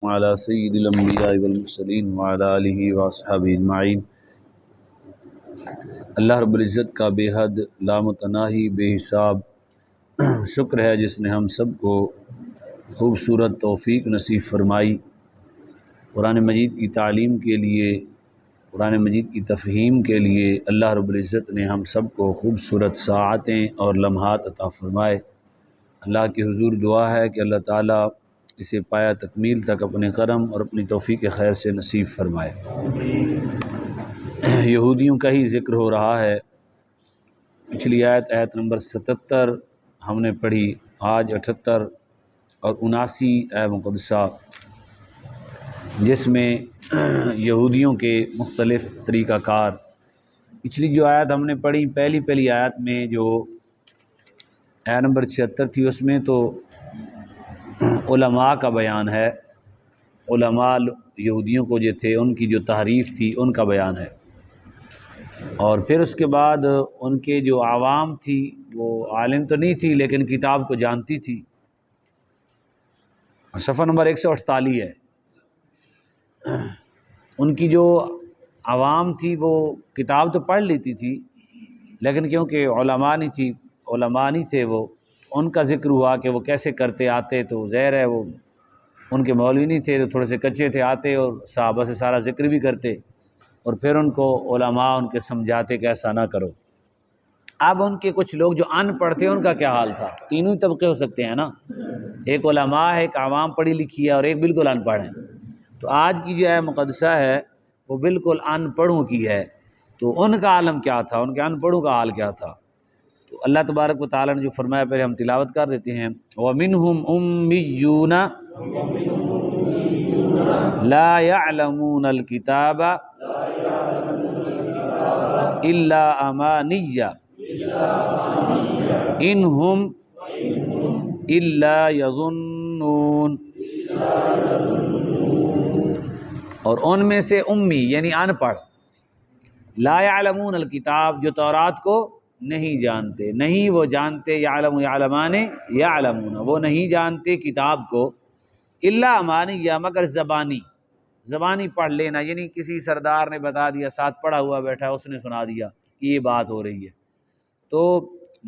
وعلى سید الانبیاء والمرسلین وعلى آلہ واصحابہ اجمعین۔ اللہ رب العزت کا بے حد لامتناہی بے حساب شکر ہے جس نے ہم سب کو خوبصورت توفیق نصیب فرمائی، قرآن مجید کی تعلیم کے لیے، قرآن مجید کی تفہیم کے لیے اللہ رب العزت نے ہم سب کو خوبصورت ساعتیں اور لمحات عطا فرمائے۔ اللہ کے حضور دعا ہے کہ اللہ تعالیٰ اسے پایا تکمیل تک اپنے کرم اور اپنی توفیق خیر سے نصیب فرمائے۔ یہودیوں کا ہی ذکر ہو رہا ہے۔ پچھلی آیت نمبر 77 ہم نے پڑھی، آج 78 اور 79 آیت مقدسہ جس میں یہودیوں کے مختلف طریقہ کار۔ پچھلی جو آیت ہم نے پڑھی، پہلی آیت میں جو آیت نمبر 76 تھی، اس میں تو علماء کا بیان ہے، علماء یہودیوں کو جو تھے ان کی جو تحریف تھی ان کا بیان ہے، اور پھر اس کے بعد ان کے جو عوام تھی وہ عالم تو نہیں تھی لیکن کتاب کو جانتی تھی۔ صفحہ نمبر 148 ہے۔ ان کی جو عوام تھی وہ کتاب تو پڑھ لیتی تھی لیکن کیونکہ علماء نہیں تھے وہ، ان کا ذکر ہوا کہ وہ کیسے کرتے آتے، تو ظاہر ہے وہ ان کے مولوی نہیں تھے تو تھوڑے سے کچے تھے، آتے اور صحابہ سے سارا ذکر بھی کرتے اور پھر ان کو علماء ان کے سمجھاتے کہ ایسا نہ کرو۔ اب ان کے کچھ لوگ جو ان پڑھ تھے ان کا کیا حال تھا؟ تینوں طبقے ہو سکتے ہیں نا، ایک علماء ہے، ایک عوام پڑھی لکھی ہے اور ایک بالکل ان پڑھ ہے۔ تو آج کی جو آیت مقدسہ ہے وہ بالکل ان پڑھوں کی ہے، تو ان کا عالم کیا تھا، ان کے ان پڑھوں کا حال کیا تھا؟ تو اللہ تبارک و تعالیٰ نے جو فرمایا پہلے ہم تلاوت کر دیتے ہیں۔ وَمِنْهُمْ أُمِّيُّونَ لَا يَعْلَمُونَ الْكِتَابَ إِلَّا أَمَانِيَّ إِنْ هُمْ إِلَّا يَظُنُّونَ۔ اور ان میں سے امی یعنی ان پڑھ، لا یعلمون الکتاب جو تورات کو نہیں جانتے، نہیں وہ جانتے، یعلم یعلمان یعلمون وہ نہیں جانتے کتاب کو، الا امانی یا مگر زبانی پڑھ لینا، یعنی کسی سردار نے بتا دیا، ساتھ پڑھا ہوا بیٹھا اس نے سنا دیا کہ یہ بات ہو رہی ہے، تو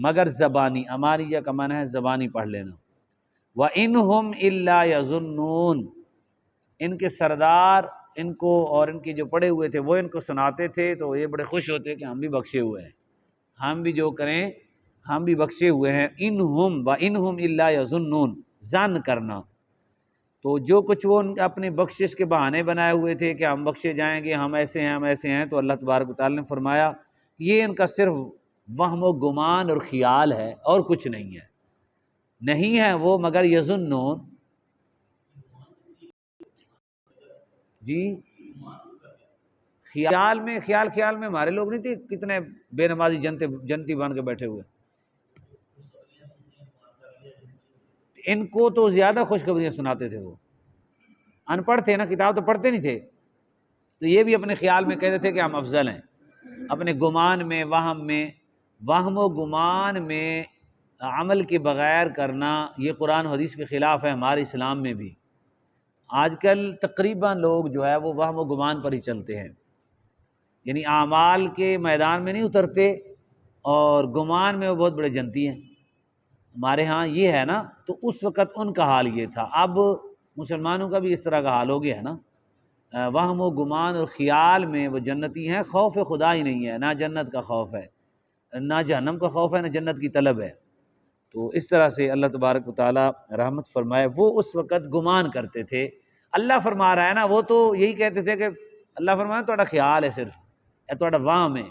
مگر زبانی، امانیہ کا معنی ہے زبانی پڑھ لینا۔ وَإِنْهُمْ إِلَّا يَظُنُّونَ ان کے سردار ان کو اور ان کے جو پڑھے ہوئے تھے وہ ان کو سناتے تھے تو یہ بڑے خوش ہوتے کہ ہم بھی بخشے ہوئے ہیں، ہم بھی جو کریں ہم بھی بخشے ہوئے ہیں۔ انہم وانہم الا یظنون، ظن کرنا، تو جو کچھ وہ اپنے بخشش کے بہانے بنائے ہوئے تھے کہ ہم بخشے جائیں گے، ہم ایسے ہیں ہم ایسے ہیں، تو اللہ تبارک و تعالی نے فرمایا یہ ان کا صرف وہم و گمان اور خیال ہے اور کچھ نہیں ہے، نہیں ہے وہ مگر یظنون۔ جی خیال میں ہمارے لوگ نہیں تھے کتنے بے نمازی جنتی بن کے بیٹھے ہوئے، ان کو تو زیادہ خوشخبریاں سناتے تھے، وہ ان پڑھ تھے نا، کتاب تو پڑھتے نہیں تھے، تو یہ بھی اپنے خیال میں کہتے تھے کہ ہم افضل ہیں، اپنے گمان میں، وہم و گمان میں عمل کے بغیر کرنا یہ قرآن و حدیث کے خلاف ہے ہمارے اسلام میں بھی۔ آج کل تقریباً لوگ جو ہے وہ وہم و گمان پر ہی چلتے ہیں، یعنی اعمال کے میدان میں نہیں اترتے اور گمان میں وہ بہت بڑے جنتی ہیں۔ ہمارے ہاں یہ ہے نا، تو اس وقت ان کا حال یہ تھا، اب مسلمانوں کا بھی اس طرح کا حال ہو گیا ہے نا، وہم و گمان اور خیال میں وہ جنتی ہیں، خوف خدا ہی نہیں ہے، نہ جنت کا خوف ہے، نہ جہنم کا خوف ہے، نہ جنت کی طلب ہے۔ تو اس طرح سے اللہ تبارک و تعالی رحمت فرمائے، وہ اس وقت گمان کرتے تھے۔ اللہ فرما رہا ہے نا، وہ تو یہی کہتے تھے کہ اللہ فرمایا تھوڑا خیال ہے، صرف تھوڑا وہم ہے،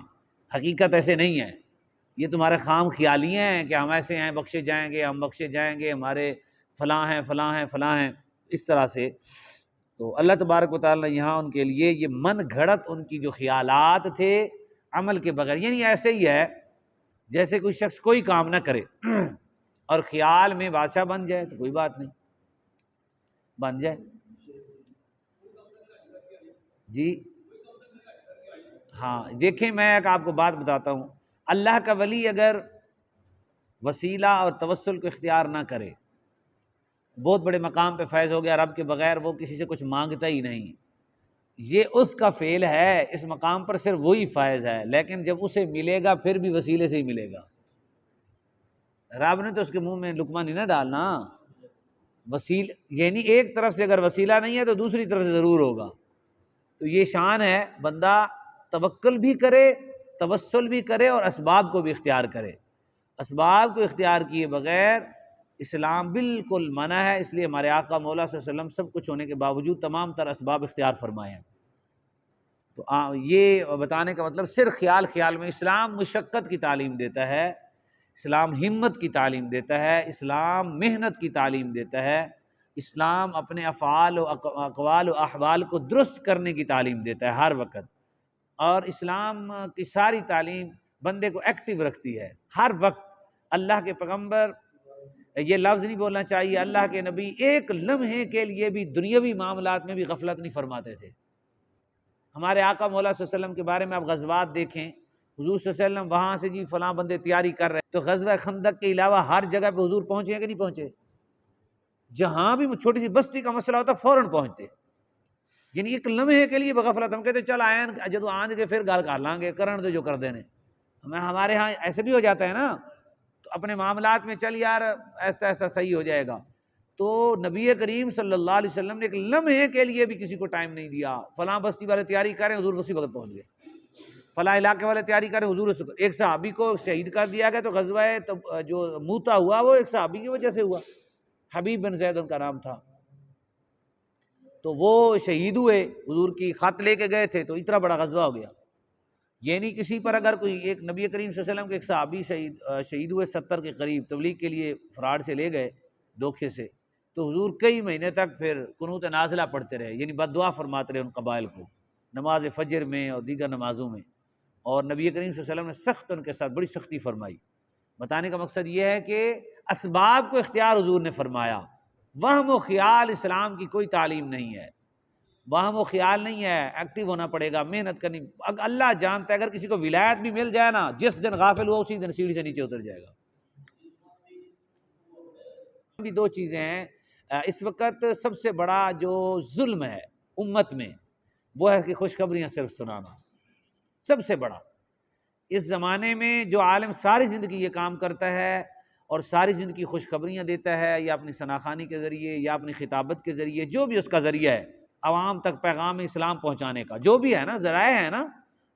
حقیقت ایسے نہیں ہے، یہ تمہارے خام خیالیاں ہیں کہ ہم ایسے ہیں بخشے جائیں گے، ہم بخشے جائیں گے، ہمارے فلاں ہیں، اس طرح سے۔ تو اللہ تبارک و تعالیٰ نے یہاں ان کے لیے یہ من گھڑت ان کی جو خیالات تھے عمل کے بغیر، یعنی ایسے ہی ہے جیسے کوئی شخص کوئی کام نہ کرے اور خیال میں بادشاہ بن جائے تو کوئی بات نہیں، بن جائے۔ جی ہاں دیکھیں، میں ایک آپ کو بات بتاتا ہوں، اللہ کا ولی اگر وسیلہ اور توسل کو اختیار نہ کرے بہت بڑے مقام پہ فیض ہو گیا، رب کے بغیر وہ کسی سے کچھ مانگتا ہی نہیں، یہ اس کا فعل ہے، اس مقام پر صرف وہی فائز ہے، لیکن جب اسے ملے گا پھر بھی وسیلے سے ہی ملے گا۔ رب نے تو اس کے منہ میں لقمہ نہیں نہ ڈالنا، وسیل یعنی ایک طرف سے اگر وسیلہ نہیں ہے تو دوسری طرف سے ضرور ہوگا۔ تو یہ شان ہے، بندہ توکل بھی کرے، توسل بھی کرے اور اسباب کو بھی اختیار کرے۔ اسباب کو اختیار کیے بغیر اسلام بالکل منع ہے، اس لیے ہمارے آقا مولا صلی اللہ علیہ وسلم سب کچھ ہونے کے باوجود تمام تر اسباب اختیار فرمائے ہیں۔ تو یہ بتانے کا مطلب صرف خیال میں اسلام مشقت کی تعلیم دیتا ہے، اسلام ہمت کی تعلیم دیتا ہے، اسلام محنت کی تعلیم دیتا ہے، اسلام اپنے افعال و اقوال و احوال کو درست کرنے کی تعلیم دیتا ہے ہر وقت، اور اسلام کی ساری تعلیم بندے کو ایکٹیو رکھتی ہے ہر وقت۔ اللہ کے پیغمبر یہ لفظ نہیں بولنا چاہیے، اللہ کے نبی ایک لمحے کے لیے بھی دنیاوی معاملات میں بھی غفلت نہیں فرماتے تھے۔ ہمارے آقا مولا صلی اللہ علیہ وسلم کے بارے میں آپ غزوات دیکھیں، حضور صلی اللہ علیہ وسلم وہاں سے جی فلاں بندے تیاری کر رہے ہیں، تو غزوہ خندق کے علاوہ ہر جگہ پہ حضور پہنچے ہیں کہ نہیں پہنچے؟ جہاں بھی چھوٹی سی بستی کا مسئلہ ہوتا فوراً پہنچتے، یعنی ایک لمحے کے لیے بغفلت۔ ہم کہتے چل آئیں جدو آن کے پھر گال کر لیں گے، کرن دے جو کر دینے۔ ہمارے ہاں ایسے بھی ہو جاتا ہے نا، تو اپنے معاملات میں چل یار ایسا ایسا صحیح ہو جائے گا۔ تو نبی کریم صلی اللہ علیہ وسلم نے ایک لمحے کے لیے بھی کسی کو ٹائم نہیں دیا، فلاں بستی والے تیاری کریں، حضور اسی وقت پہنچ گئے، فلاں علاقے والے تیاری کریں، حضور اسی وقت۔ ایک صحابی کو شہید کر دیا گیا، تو غزوہ جو موتا ہوا وہ ایک صحابی کی وجہ سے ہوا، حبیب بن زید ان کا نام تھا، تو وہ شہید ہوئے، حضور کی خط لے کے گئے تھے، تو اتنا بڑا غزوہ ہو گیا۔ یہ نہیں کسی پر اگر کوئی ایک نبی کریم صلی اللہ علیہ وسلم کے ایک صحابی شہید ہوئے 70 کے قریب، تبلیغ کے لیے فراڈ سے لے گئے دھوکے سے، تو حضور کئی مہینے تک پھر قنوت نازلہ پڑھتے رہے، یعنی بد دعا فرماتے رہے ان قبائل کو، نماز فجر میں اور دیگر نمازوں میں، اور نبی کریم صلی اللہ علیہ وسلم نے سخت ان کے ساتھ بڑی سختی فرمائی۔ بتانے کا مقصد یہ ہے کہ اسباب کو اختیار حضور نے فرمایا، وہم و خیال اسلام کی کوئی تعلیم نہیں ہے، وہم و خیال نہیں ہے، ایکٹیو ہونا پڑے گا، محنت کرنی۔ اللہ جانتا ہے اگر کسی کو ولایت بھی مل جائے نا، جس دن غافل ہوا اسی دن سیڑھی سے نیچے اتر جائے گا۔ بھی دو چیزیں ہیں اس وقت، سب سے بڑا جو ظلم ہے امت میں وہ ہے کہ خوشخبریاں صرف سنانا، سب سے بڑا۔ اس زمانے میں جو عالم ساری زندگی یہ کام کرتا ہے اور ساری زندگی خوشخبریاں دیتا ہے، یا اپنی ثناخوانی کے ذریعے یا اپنی خطابت کے ذریعے، جو بھی اس کا ذریعہ ہے عوام تک پیغام اسلام پہنچانے کا، جو بھی ہے نا ذرائع ہے نا،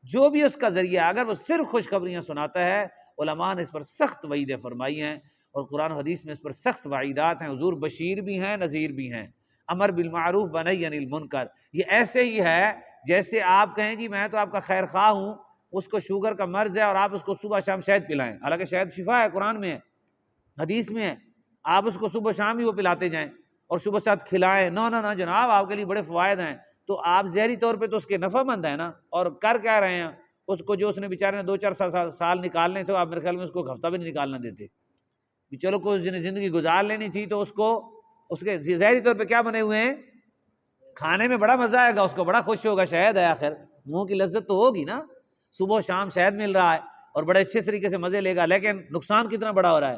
جو بھی اس کا ذریعہ ہے، اگر وہ صرف خوشخبریاں سناتا ہے، علماء نے اس پر سخت وعیدیں فرمائی ہیں، اور قرآن و حدیث میں اس پر سخت وعیدات ہیں۔ حضور بشیر بھی ہیں، نذیر بھی ہیں، امر بالمعروف و نہی عن المنکر۔ یہ ایسے ہی ہے جیسے آپ کہیں جی میں تو آپ کا خیر خواہ ہوں، اس کو شوگر کا مرض ہے اور آپ اس کو صبح شام شہد پلائیں، حالانکہ شہد شفا ہے، قرآن میں ہے، حدیث میں ہے، آپ اس کو صبح شام ہی وہ پلاتے جائیں اور صبح ساتھ کھلائیں، نو نو نو جناب آپ کے لیے بڑے فوائد ہیں، تو آپ ظاہری طور پہ تو اس کے نفع مند ہیں نا، اور کر کیا رہے ہیں؟ اس کو جو اس نے بیچارے نے 2-4 سال نکالنے تھے، آپ میرے خیال میں اس کو ہفتہ بھی نہیں نکالنا دیتے، چلو کوئی زندگی گزار لینی تھی، تو اس کو اس کے ظاہری طور پہ کیا بنے ہوئے ہیں؟ کھانے میں بڑا مزہ آئے گا، اس کو بڑا خوش ہوگا، شہد ہے آخر، منہ کی لذت تو ہوگی نا، صبح شام شہد مل رہا ہے اور بڑے اچھے طریقے سے مزے لے گا، لیکن نقصان کتنا بڑا ہو رہا ہے؟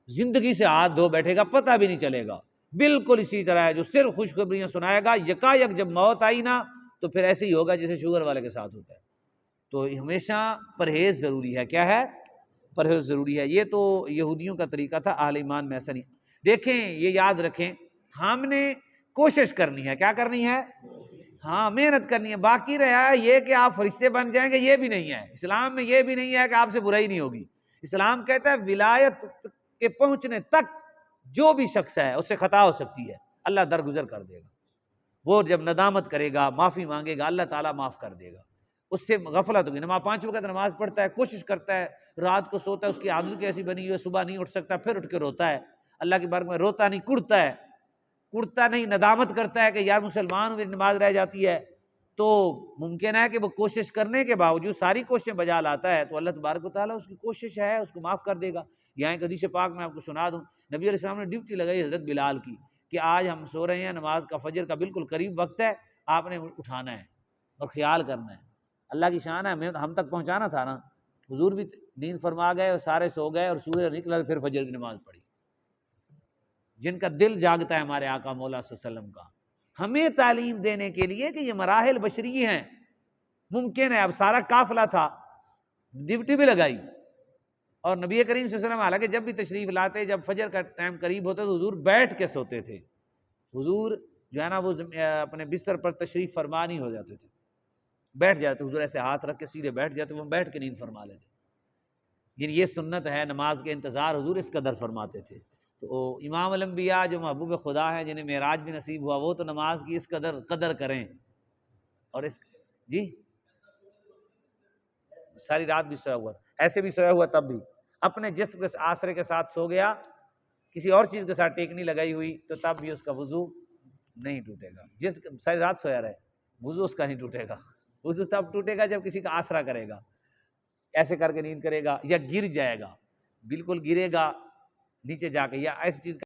زندگی سے ہاتھ دھو بیٹھے گا، پتہ بھی نہیں چلے گا۔ بالکل اسی طرح ہے جو صرف خوشخبریاں سنائے گا، یکایک جب موت آئی نا تو پھر ایسے ہی ہوگا جیسے شوگر والے کے ساتھ ہوتا ہے۔ تو ہمیشہ پرہیز ضروری ہے، کیا ہے؟ پرہیز ضروری ہے۔ یہ تو یہودیوں کا طریقہ تھا، اہل ایمان میں ایسا نہیں۔ دیکھیں یہ یاد رکھیں، ہم نے کوشش کرنی ہے، کیا کرنی ہے؟ ہاں محنت کرنی ہے۔ باقی رہا یہ کہ آپ فرشتے بن جائیں گے، یہ بھی نہیں ہے اسلام میں، یہ بھی نہیں ہے کہ آپ سے برائی نہیں ہوگی۔ اسلام کہتا ہے ولایت کے پہنچنے تک جو بھی شخص ہے اس سے خطا ہو سکتی ہے، اللہ درگزر کر دے گا، وہ جب ندامت کرے گا، معافی مانگے گا، اللہ تعالیٰ معاف کر دے گا۔ اس سے غفلت ہوگی، نماز 5 وقت نماز پڑھتا ہے، کوشش کرتا ہے، رات کو سوتا ہے، اس کی عادت کیسی بنی ہوئی ہے، صبح نہیں اٹھ سکتا، پھر اٹھ کے روتا ہے اللہ کی بارگاہ میں، روتا نہیں کڑتا ہے، کڑتا نہیں، ندامت کرتا ہے کہ یار مسلمان میری نماز رہ جاتی ہے، تو ممکن ہے کہ وہ کوشش کرنے کے باوجود ساری کوششیں بجا لاتا ہے، تو اللہ تبارک و تعالیٰ اس کی کوشش ہے اس کو معاف کر دے گا۔ یہاں ایک حدیث پاک میں آپ کو سنا دوں، نبی علیہ السلام نے ڈیوٹی لگائی حضرت بلال کی کہ آج ہم سو رہے ہیں، نماز کا فجر کا بالکل قریب وقت ہے، آپ نے اٹھانا ہے اور خیال کرنا ہے۔ اللہ کی شان ہے، ہم تک پہنچانا تھا نا، حضور بھی نیند فرما گئے اور سارے سو گئے اور سورج نکلا، پھر فجر کی نماز پڑھی۔ جن کا دل جاگتا ہے ہمارے آقا مولا صلی اللہ علیہ وسلم کا، ہمیں تعلیم دینے کے لیے کہ یہ مراحل بشری ہیں. ممکن ہے اب سارا قافلہ تھا، ڈیوٹی بھی لگائی، اور نبی کریم صلی اللہ علیہ وسلم حالانکہ جب بھی تشریف لاتے، جب فجر کا ٹائم قریب ہوتا تو حضور بیٹھ کے سوتے تھے. حضور جو ہے نا وہ اپنے بستر پر تشریف فرما نہیں ہو جاتے تھے، بیٹھ جاتے حضور، ایسے ہاتھ رکھ کے سیدھے بیٹھ جاتے، وہ بیٹھ کے نیند فرما لیتے. یعنی یہ سنت ہے، نماز کے انتظار حضور اس قدر فرماتے تھے. تو امام الانبیاء جو محبوب خدا ہیں، جنہیں معراج بھی نصیب ہوا، وہ تو نماز کی اس قدر کریں. اور اس جی ساری رات بھی سویا ہوا، ایسے بھی سویا ہوا، تب بھی اپنے جسم کے آسرے کے ساتھ سو گیا، کسی اور چیز کے ساتھ ٹیکنی لگائی ہوئی، تو تب بھی اس کا وضو نہیں ٹوٹے گا. جس ساری رات سویا رہے، وضو اس کا نہیں ٹوٹے گا. وضو تب ٹوٹے گا جب کسی کا آسرا کرے گا، ایسے کر کے نیند کرے گا، یا گر جائے گا، بالکل گرے گا نیچے جا کے، یا ایسی چیز